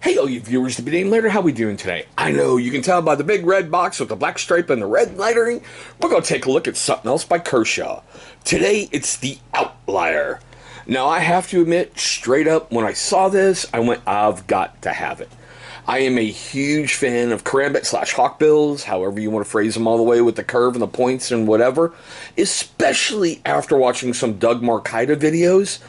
Hey, all you viewers, to be named later, how we doing today? I know, you can tell by the big red box with the black stripe and the red lettering. We're going to take a look at something else by Kershaw. Today, it's the Outlier. Now, I have to admit, straight up, when I saw this, I went, I've got to have it. I am a huge fan of karambit / hawkbills, however you want to phrase them all the way with the curve and the points and whatever, especially after watching some Doug Marcaida videos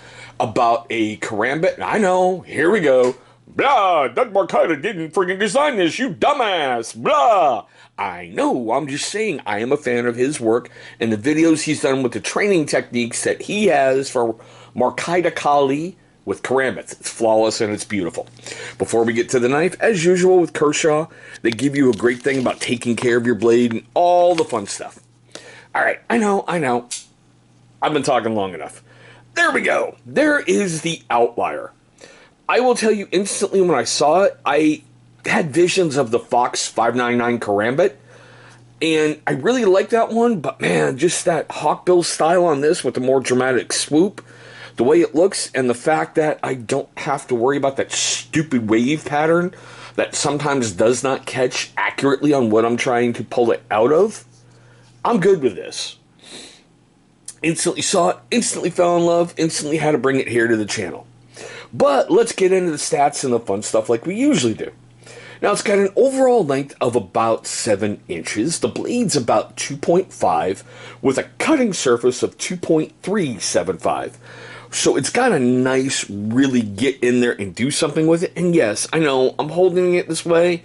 about a karambit. And I know, here we go. Blah, Doug Marcaida didn't freaking design this, you dumbass, blah. I know, I'm just saying I am a fan of his work and the videos he's done with the training techniques that he has for Marcaida Kali with karambits. It's flawless and it's beautiful. Before we get to the knife, as usual with Kershaw, they give you a great thing about taking care of your blade and all the fun stuff. Alright, I know. I've been talking long enough. There we go. There is the Outlier. I will tell you instantly when I saw it, I had visions of the Fox 599 karambit, and I really like that one, but man, just that hawkbill style on this with the more dramatic swoop, the way it looks, and the fact that I don't have to worry about that stupid wave pattern that sometimes does not catch accurately on what I'm trying to pull it out of, I'm good with this. Instantly saw it, instantly fell in love, instantly had to bring it here to the channel. But let's get into the stats and the fun stuff like we usually do. Now, it's got an overall length of about 7 inches. The blade's about 2.5 with a cutting surface of 2.375. So it's got a nice, really get in there and do something with it. And yes, I know, I'm holding it this way.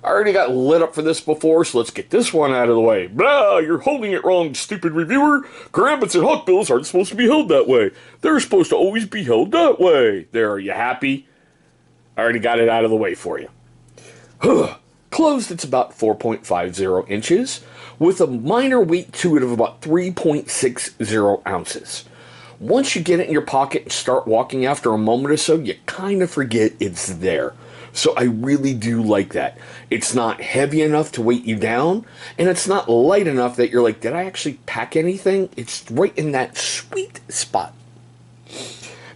I already got lit up for this before, so let's get this one out of the way. Blah, you're holding it wrong, stupid reviewer. Karambits and hawkbills aren't supposed to be held that way. They're supposed to always be held that way. There, are you happy? I already got it out of the way for you. Closed, it's about 4.50 inches, with a minor weight to it of about 3.60 ounces. Once you get it in your pocket and start walking after a moment or so, you kind of forget it's there. So I really do like that. It's not heavy enough to weight you down, and it's not light enough that you're like, did I actually pack anything? It's right in that sweet spot.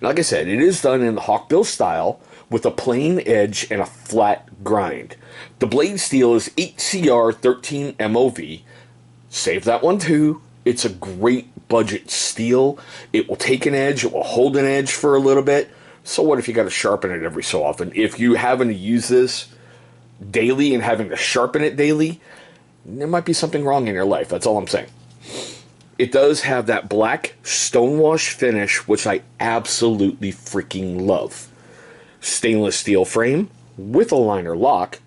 Now, like I said, it is done in the hawkbill style with a plain edge and a flat grind. The blade steel is 8CR 13 MOV. Save that one too. It's a great budget steel. It will take an edge, it will hold an edge for a little bit. So what if you got to sharpen it every so often? If you having to use this daily and having to sharpen it daily, there might be something wrong in your life. That's all I'm saying. It does have that black stonewash finish, which I absolutely freaking love. Stainless steel frame with a liner lock.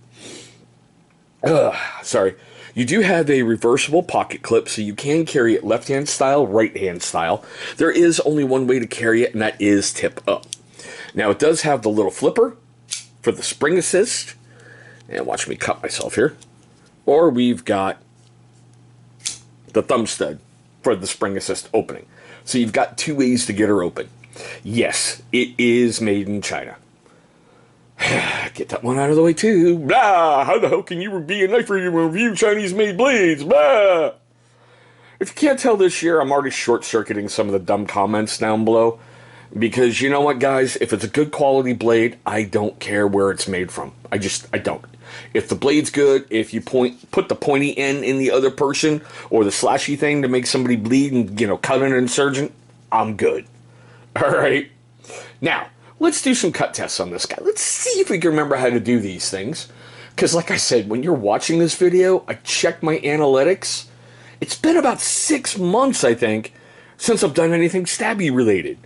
Sorry. You do have a reversible pocket clip, so you can carry it left-hand style, right-hand style. There is only one way to carry it, and that is tip up. Now, it does have the little flipper for the spring assist. And watch me cut myself here. Or we've got the thumb stud for the spring assist opening. So you've got 2 ways to get her open. Yes, it is made in China. Get that one out of the way too. Blah! How the hell can you be a knifer and review Chinese-made blades? Blah! If you can't tell this year, I'm already short-circuiting some of the dumb comments down below. Because you know what, guys? If it's a good quality blade, I don't care where it's made from. I don't. If the blade's good, if you put the pointy end in the other person, or the slashy thing to make somebody bleed and, cut an insurgent, I'm good. Alright? Now, let's do some cut tests on this guy. Let's see if we can remember how to do these things. Because like I said, when you're watching this video, I checked my analytics. It's been about 6 months, I think, since I've done anything stabby related.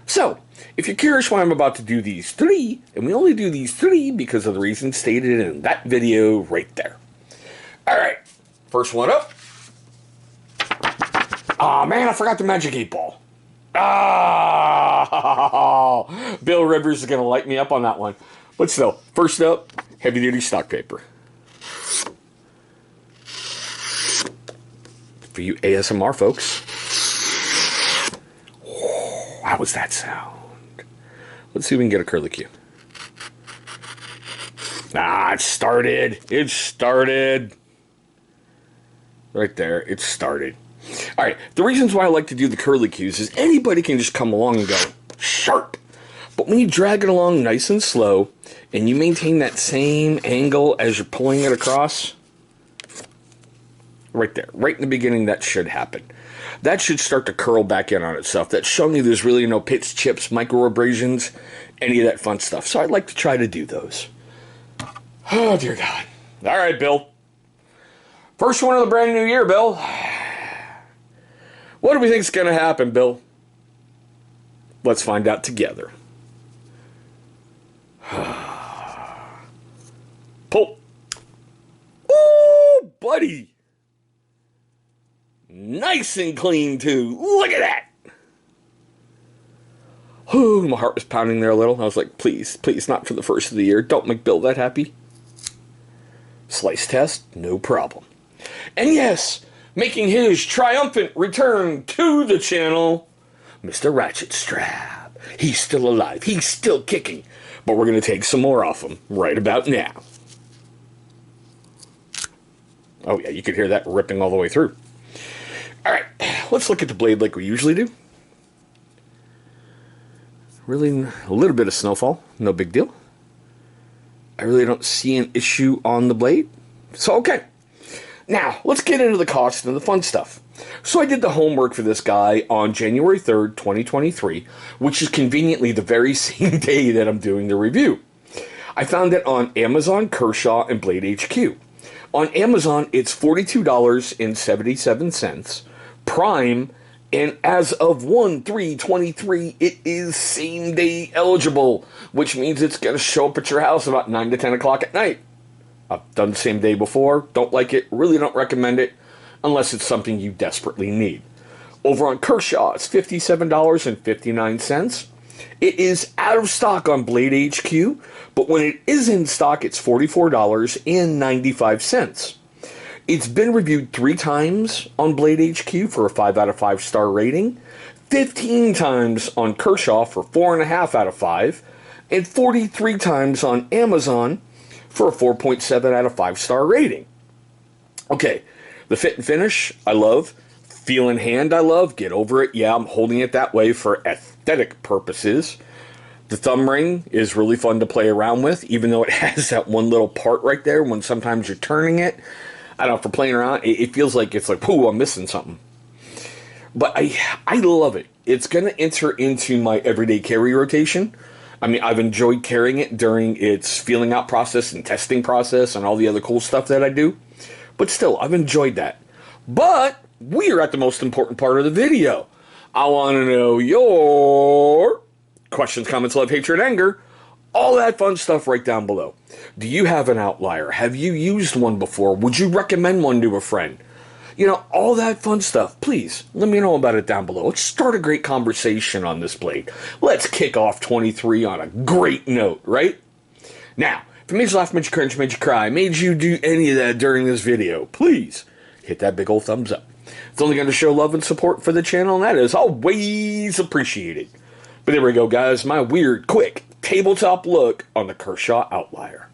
So, if you're curious why I'm about to do these 3, and we only do these 3 because of the reasons stated in that video right there. Alright, first one up. Aw, man, I forgot the magic 8-ball. Ah, Bill Rivers is going to light me up on that one. But still, first up, heavy-duty stock paper. For you ASMR folks. How was that sound? Let's see if we can get a curlicue. Ah, it started. It started. Right there. It started. Alright, the reasons why I like to do the curlicues is anybody can just come along and go, sharp. But when you drag it along nice and slow, and you maintain that same angle as you're pulling it across, right there, right in the beginning, that should happen. That should start to curl back in on itself. That's showing you there's really no pits, chips, micro abrasions, any of that fun stuff. So I'd like to try to do those. Oh, dear God. All right, Bill. First one of the brand new year, Bill. What do we think's going to happen, Bill? Let's find out together. Pull. Ooh, buddy. Nice and clean, too. Look at that. Ooh, my heart was pounding there a little. I was like, please, please, not for the first of the year. Don't make Bill that happy. Slice test, no problem. And yes, making his triumphant return to the channel, Mr. Ratchet Strap. He's still alive. He's still kicking. But we're going to take some more off him right about now. Oh, yeah, you could hear that ripping all the way through. All right, let's look at the blade like we usually do. Really, a little bit of snowfall. No big deal. I really don't see an issue on the blade. So, okay. Now, let's get into the cost and the fun stuff. So I did the homework for this guy on January 3rd, 2023, which is conveniently the very same day that I'm doing the review. I found it on Amazon, Kershaw, and Blade HQ. On Amazon, it's $42.77. Prime, and as of 1/3/23, it is same-day eligible, which means it's going to show up at your house about 9 to 10 o'clock at night. I've done the same day before. Don't like it. Really don't recommend it unless it's something you desperately need. Over on Kershaw, it's $57.59. It is out of stock on Blade HQ, but when it is in stock, it's $44.95. It's been reviewed 3 times on Blade HQ for a 5 out of 5 star rating, 15 times on Kershaw for 4.5 out of 5, and 43 times on Amazon for a 4.7 out of 5 star rating. Okay, the fit and finish, I love. Feel in hand, I love. Get over it. Yeah, I'm holding it that way for aesthetic purposes. The thumb ring is really fun to play around with, even though it has that one little part right there when sometimes you're turning it. I don't know, for playing around, it feels like it's like, whoo, I'm missing something. But I love it. It's going to enter into my everyday carry rotation. I mean, I've enjoyed carrying it during its feeling out process and testing process and all the other cool stuff that I do. But still, I've enjoyed that. But we are at the most important part of the video. I want to know your questions, comments, love, hatred, anger, all that fun stuff right down below. Do you have an Outlier? Have you used one before? Would you recommend one to a friend? You know, all that fun stuff. Please, let me know about it down below. Let's start a great conversation on this blade. Let's kick off 23 on a great note, right? Now, if it made you laugh, made you cringe, made you cry, made you do any of that during this video, please hit that big old thumbs up. It's only going to show love and support for the channel, and that is always appreciated. But there we go, guys. My weird, quick tabletop look on the Kershaw Outlier.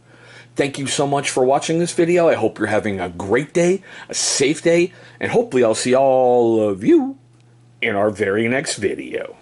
Thank you so much for watching this video. I hope you're having a great day, a safe day, and hopefully I'll see all of you in our very next video.